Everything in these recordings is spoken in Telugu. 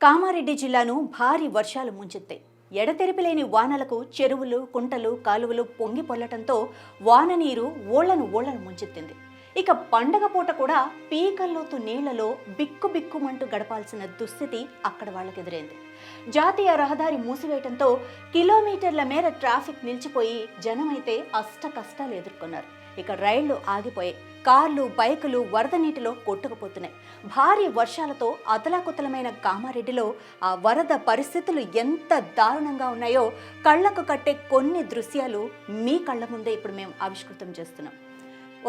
కామారెడ్డి జిల్లాను భారీ వర్షాలు ముంచెత్తాయి. ఎడతెరిపిలేని వానలకు చెరువులు, కుంటలు, కాలువలు పొంగి పొల్లటంతో వాన నీరు ఓళ్లను ముంచెత్తింది. ఇక పండగ పూట కూడా పీకల్లోతు నీళ్లలో బిక్కుబిక్కుమంటూ గడపాల్సిన దుస్థితి అక్కడ వాళ్ళకి ఎదురైంది. జాతీయ రహదారి మూసివేయటంతో కిలోమీటర్ల మేర ట్రాఫిక్ నిలిచిపోయి జనమైతే అష్ట కష్టాలు ఎదుర్కొన్నారు. ఇక రైళ్లు ఆగిపోయాయి. కార్లు, బైకులు వరద నీటిలో కొట్టుకుపోతున్నాయి. భారీ వర్షాలతో అతలాకుతలమైన కామారెడ్డిలో ఆ వరద పరిస్థితులు ఎంత దారుణంగా ఉన్నాయో కళ్లకు కట్టే కొన్ని దృశ్యాలు మీ కళ్ళ ముందే ఇప్పుడు మేము ఆవిష్కృతం చేస్తున్నాం.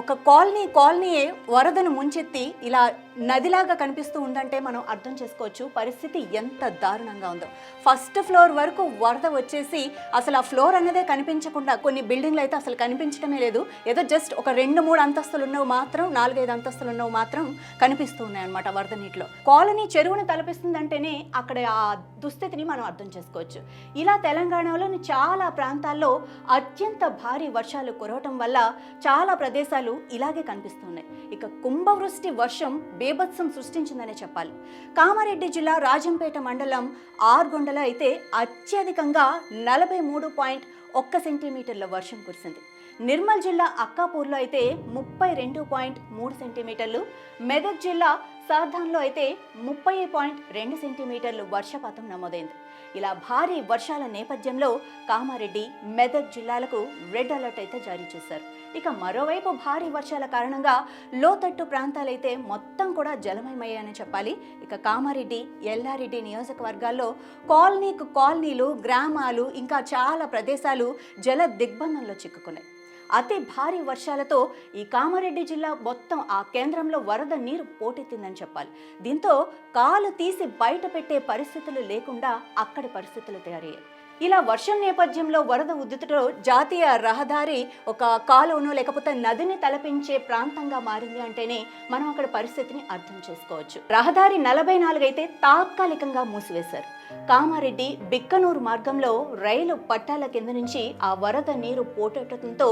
ఒక కాలనీయే వరదను ముంచెత్తి ఇలా నదిలాగా కనిపిస్తూ ఉందంటే మనం అర్థం చేసుకోవచ్చు పరిస్థితి ఎంత దారుణంగా ఉందో. ఫస్ట్ ఫ్లోర్ వరకు వరద వచ్చేసి అసలు ఆ ఫ్లోర్ అన్నదే కనిపించకుండా కొన్ని బిల్డింగ్లు అయితే అసలు కనిపించడమే లేదు. ఏదో జస్ట్ ఒక 2-3 అంతస్తులు ఉన్నవి మాత్రం 4-5 అంతస్తులు ఉన్నవి మాత్రం కనిపిస్తూ ఉన్నాయి అన్నమాట వరద నీటిలో. కాలనీ చెరువును తలపిస్తుందంటేనే అక్కడ ఆ దుస్థితిని మనం అర్థం చేసుకోవచ్చు. ఇలా తెలంగాణలోని చాలా ప్రాంతాల్లో అత్యంత భారీ వర్షాలు కురవటం వల్ల చాలా ప్రదేశాలు ఇలాగే కనిపిస్తున్నాయి. ఇక కుంభవృష్టి వర్షం బేభత్సం సృష్టించిందనే చెప్పాలి. కామారెడ్డి జిల్లా రాజంపేట మండలం ఆర్గొండలో అయితే అత్యధికంగా 43.1 సెంటీమీటర్ల వర్షం కురిసింది. నిర్మల్ జిల్లా అక్కాపూర్లో అయితే 32.3 సెంటీమీటర్లు, మెదక్ జిల్లా సార్ధాన్లో అయితే 30.2 సెంటీమీటర్లు వర్షపాతం నమోదైంది. ఇలా భారీ వర్షాల నేపథ్యంలో కామారెడ్డి, మెదక్ జిల్లాలకు రెడ్ అలర్ట్ అయితే జారీ చేశారు. ఇక మరోవైపు భారీ వర్షాల కారణంగా లోతట్టు ప్రాంతాలైతే మొత్తం కూడా జలమయమయ్యాయని చెప్పాలి. ఇక కామారెడ్డి, ఎల్లారెడ్డి నియోజకవర్గాల్లో కాలనీలు, గ్రామాలు ఇంకా చాలా ప్రదేశాలు జల దిగ్బంధంలో చిక్కుకున్నాయి. అతి భారీ వర్షాలతో ఈ కామారెడ్డి జిల్లా మొత్తం ఆ కేంద్రంలో వరద నీరు పోటెత్తిందని చెప్పాలి. దీంతో కాలు తీసి బయట పెట్టే పరిస్థితులు లేకుండా అక్కడి పరిస్థితులు తయారయ్యాయి. ఇలా వర్షం నేపథ్యంలో వరద ఉద్ధృతితో జాతీయ రహదారి ఒక కాలువను లేకపోతే నదిని తలపించే ప్రాంతంగా మారింది అంటేనే మనం అక్కడ పరిస్థితిని అర్థం చేసుకోవచ్చు. రహదారి 44 అయితే తాత్కాలికంగా మూసివేశారు. కామారెడ్డి బిక్కనూరు మార్గంలో రైలు పట్టాల కింద నుంచి ఆ వరద నీరు పోటెట్టడంతో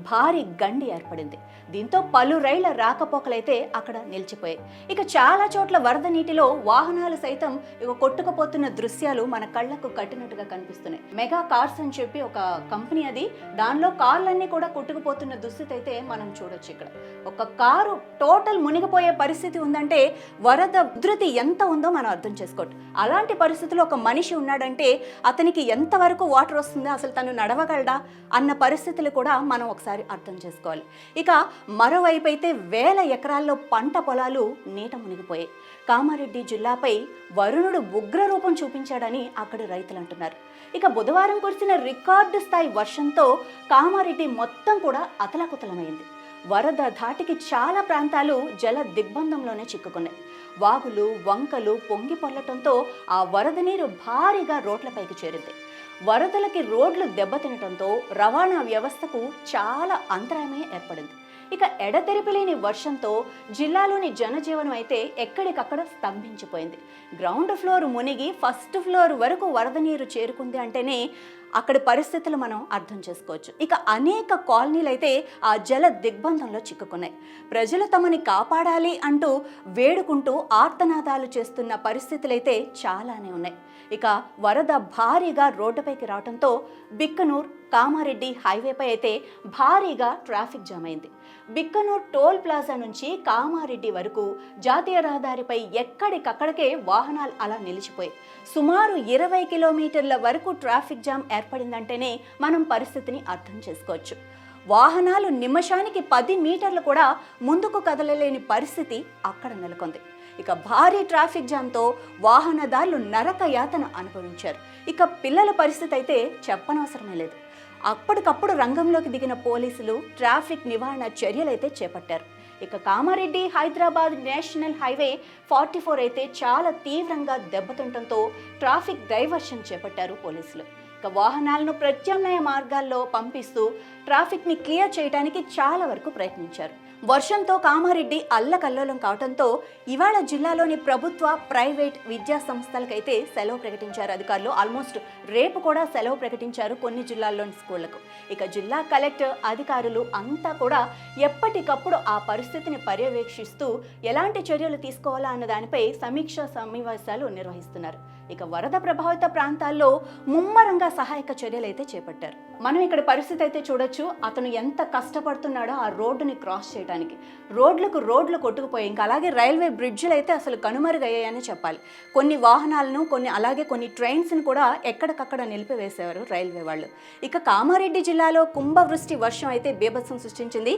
భారీ గండి ఏర్పడింది. దీంతో పలు రైళ్ల రాకపోకలైతే అక్కడ నిలిచిపోయాయి. ఇక చాలా చోట్ల వరద నీటిలో వాహనాలు సైతం కొట్టుకుపోతున్న దృశ్యాలు మన కళ్లకు కట్టినట్టుగా కనిపిస్తున్నాయి. మెగా కార్స్ అని చెప్పి ఒక కంపెనీ అది, దానిలో కార్లన్నీ కూడా కొట్టుకుపోతున్న దుస్థితి అయితే మనం చూడొచ్చు. ఇక్కడ ఒక కారు టోటల్ మునిగిపోయే పరిస్థితి ఉందంటే వరద ఉధృతి ఎంత ఉందో మనం అర్థం చేసుకోవచ్చు. అలాంటి పరిస్థితుల్లో ఒక మనిషి ఉన్నాడంటే అతనికి ఎంతవరకు వాటర్ వస్తుందో, అసలు తను నడవగలడా అన్న పరిస్థితులు కూడా మనం ఒకసారి అర్థం చేసుకోవాలి. ఇక మరోవైపు అయితే వేల ఎకరాల్లో పంట పొలాలు నీట మునిగిపోయాయి. కామారెడ్డి జిల్లాపై వరుణుడు ఉగ్రరూపం చూపించాడని అక్కడి రైతులు అంటున్నారు. ఇక బుధవారం కురిసిన రికార్డు స్థాయి వర్షంతో కామారెడ్డి మొత్తం కూడా అతలాకుతలమైంది. వరద ధాటికి చాలా ప్రాంతాలు జల దిగ్బంధంలోనే చిక్కుకున్నాయి. వాగులు, వంకలు పొంగి పొల్లటంతో ఆ వరద నీరు భారీగా రోడ్లపైకి చేరింది. వరదలకి రోడ్లు దెబ్బతినటంతో రవాణా వ్యవస్థకు చాలా అంతరాయమే ఏర్పడింది. ఇక ఎడతెరిపిలేని వర్షంతో జిల్లాలోని జనజీవనం అయితే ఎక్కడికక్కడ స్తంభించిపోయింది. గ్రౌండ్ ఫ్లోర్ మునిగి ఫస్ట్ ఫ్లోర్ వరకు వరద నీరు చేరుకుంది అంటేనే అక్కడి పరిస్థితులు మనం అర్థం చేసుకోవచ్చు. ఇక అనేక కాలనీలు అయితే ఆ జల దిగ్బంధంలో చిక్కుకున్నాయి. ప్రజలు తమని కాపాడాలి అంటూ వేడుకుంటూ ఆర్తనాదాలు చేస్తున్న పరిస్థితులైతే చాలానే ఉన్నాయి. ఇక వరద భారీగా రోడ్డుపైకి రావడంతో బిక్కనూర్, కామారెడ్డి హైవేపై అయితే భారీగా ట్రాఫిక్ జామ్ అయింది. బిక్కనూర్ టోల్ ప్లాజా నుంచి కామారెడ్డి వరకు జాతీయ రహదారిపై ఎక్కడికక్కడికే వాహనాలు అలా నిలిచిపోయాయి. సుమారు 20 కిలోమీటర్ల వరకు ట్రాఫిక్ జామ్ ఏర్పడిందంటేనే మనం పరిస్థితిని అర్థం చేసుకోవచ్చు. వాహనాలు నిమిషానికి 10 మీటర్లు కూడా ముందుకు కదలలేని పరిస్థితి అక్కడ నెలకొంది. ఇక భారీ ట్రాఫిక్ జామ్తో వాహనదారులు నరక యాతన అనుభవించారు. ఇక పిల్లల పరిస్థితి అయితే చెప్పనవసరమే లేదు. అప్పటికప్పుడు రంగంలోకి దిగిన పోలీసులు ట్రాఫిక్ నివారణ చర్యలైతే చేపట్టారు. ఇక కామారెడ్డి హైదరాబాద్ నేషనల్ హైవే 44 అయితే చాలా తీవ్రంగా దెబ్బతింటంతో ట్రాఫిక్ డైవర్షన్ చేపట్టారు పోలీసులు. ఇక వాహనాలను ప్రత్యామ్నాయ మార్గాల్లో పంపిస్తూ ట్రాఫిక్ని క్లియర్ చేయడానికి చాలా వరకు ప్రయత్నించారు. వర్షంతో కామారెడ్డి అల్లకల్లోలం కావడంతో ఇవాళ జిల్లాలోని ప్రభుత్వ ప్రైవేట్ విద్యా సంస్థలకైతే సెలవు ప్రకటించారు అధికారులు. ఆల్మోస్ట్ రేపు కూడా సెలవు ప్రకటించారు కొన్ని జిల్లాల్లోని స్కూళ్లకు. ఇక జిల్లా కలెక్టర్ అధికారులు అంతా కూడా ఎప్పటికప్పుడు ఆ పరిస్థితిని పర్యవేక్షిస్తూ ఎలాంటి చర్యలు తీసుకోవాలా అన్న దానిపై సమీక్షా సమావేశాలు నిర్వహిస్తున్నారు. ఇక వరద ప్రభావిత ప్రాంతాల్లో ముమ్మరంగా సహాయక చర్యలు అయితే చేపట్టారు. మనం ఇక్కడ పరిస్థితి అయితే చూడొచ్చు. అతను ఎంత కష్టపడుతున్నాడో ఆ రోడ్డుని క్రాస్ చేయడానికి. రోడ్లు కొట్టుకుపోయాయి. ఇంకా అలాగే రైల్వే బ్రిడ్జ్లు అయితే అసలు కనుమరుగయ్యాయని చెప్పాలి. కొన్ని వాహనాలను కొన్ని ట్రైన్స్ని కూడా ఎక్కడికక్కడ నిలిపివేసేవారు రైల్వే వాళ్ళు. ఇక కామారెడ్డి జిల్లాలో కుంభవృష్టి వర్షం అయితే బీభత్సం సృష్టించింది.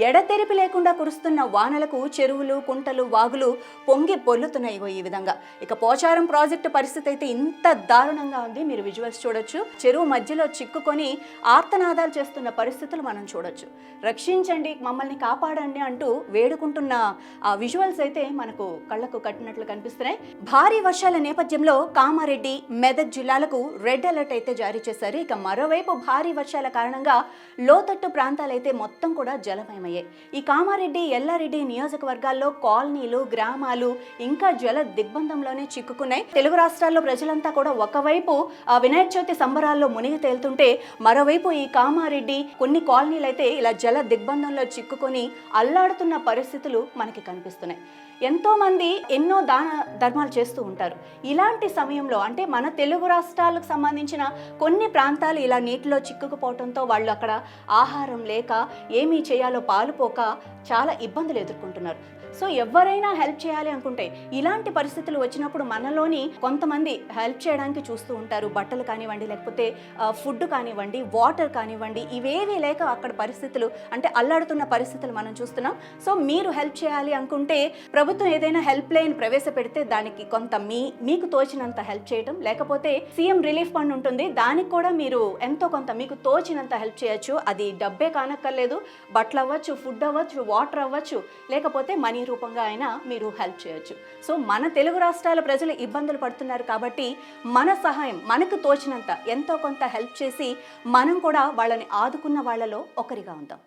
ఎడతెరిపి లేకుండా కురుస్తున్న వానలకు చెరువులు, కుంటలు, వాగులు పొంగి పొర్లుతున్నాయి ఈ విధంగా. ఇక పోచారం ప్రాజెక్టు పరిస్థితి అయితే ఇంత దారుణంగా ఉంది. మీరు విజువల్స్ చూడొచ్చు. చెరువు మధ్యలో చిక్కుకొని ఆర్తనాదాలు చేస్తున్న పరిస్థితులు మనం చూడొచ్చు. రక్షించండి, మమ్మల్ని కాపాడండి అంటూ వేడుకుంటున్న ఆ విజువల్స్ అయితే మనకు కళ్ళకు కట్టినట్లు కనిపిస్తున్నాయి. భారీ వర్షాల నేపథ్యంలో కామారెడ్డి, మెదక్ జిల్లాలకు రెడ్ అలర్ట్ అయితే జారీ చేశారు. ఇక మరోవైపు భారీ వర్షాల కారణంగా లోతట్టు ప్రాంతాలైతే మొత్తం కూడా జలమయమయ్యాయి. ఈ కామారెడ్డి, ఎల్లారెడ్డి నియోజకవర్గాల్లో కాలనీలు, గ్రామాలు ఇంకా జల దిగ్బంధంలోనే చిక్కుకున్నాయి. తెలుగు రాష్ట్రాల్లో ప్రజలంతా కూడా ఒకవైపు వినాయక చవితి సంబరాల్లో మునిగి తేలుతుంటే మరోవైపు ఈ కామారెడ్డి కొన్ని కాలనీలు అయితే ఇలా జల దిగ్బంధంలో చిక్కుకొని అల్లాడుతున్న పరిస్థితులు మనకి కనిపిస్తున్నాయి. ఎంతో మంది ఎన్నో దాన ధర్మాలు చేస్తూ ఉంటారు. ఇలాంటి సమయంలో అంటే మన తెలుగు రాష్ట్రాలకు సంబంధించిన కొన్ని ప్రాంతాలు ఇలా నీటిలో చిక్కుకుపోవడంతో వాళ్ళు అక్కడ ఆహారం లేక ఏమీ చేయాలో పాలుపోక చాలా ఇబ్బందులు ఎదుర్కొంటున్నారు. సో ఎవరైనా హెల్ప్ చేయాలి అనుకుంటే ఇలాంటి పరిస్థితులు వచ్చినప్పుడు మనలోని కొంతమంది హెల్ప్ చేయడానికి చూస్తూ ఉంటారు. బట్టలు కానివ్వండి, లేకపోతే ఫుడ్ కానివ్వండి, వాటర్ కానివ్వండి, ఇవేవీ లేక అక్కడ పరిస్థితులు అంటే అల్లాడుతున్న పరిస్థితులు మనం చూస్తున్నాం. సో మీరు హెల్ప్ చేయాలి అనుకుంటే ప్రభుత్వం ఏదైనా హెల్ప్ లైన్ ప్రవేశపెడితే దానికి కొంత మీకు తోచినంత హెల్ప్ చేయడం, లేకపోతే సీఎం రిలీఫ్ ఫండ్ ఉంటుంది, దానికి కూడా మీరు ఎంతో కొంత మీకు తోచినంత హెల్ప్ చేయొచ్చు. అది డబ్బే కానక్కర్లేదు, బట్టలు అవ్వచ్చు, ఫుడ్ అవ్వచ్చు, వాటర్ అవ్వచ్చు, లేకపోతే మనీ రూపంగా అయినా మీరు హెల్ప్ చేయొచ్చు. సో మన తెలుగు రాష్ట్రాల ప్రజలు ఇబ్బందులు పడుతున్నారు కాబట్టి మన సహాయం మనకు తోచినంత ఎంతో కొంత హెల్ప్ చేసి మనం కూడా వాళ్ళని ఆదుకున్న వాళ్ళలో ఒకరిగా ఉందాం.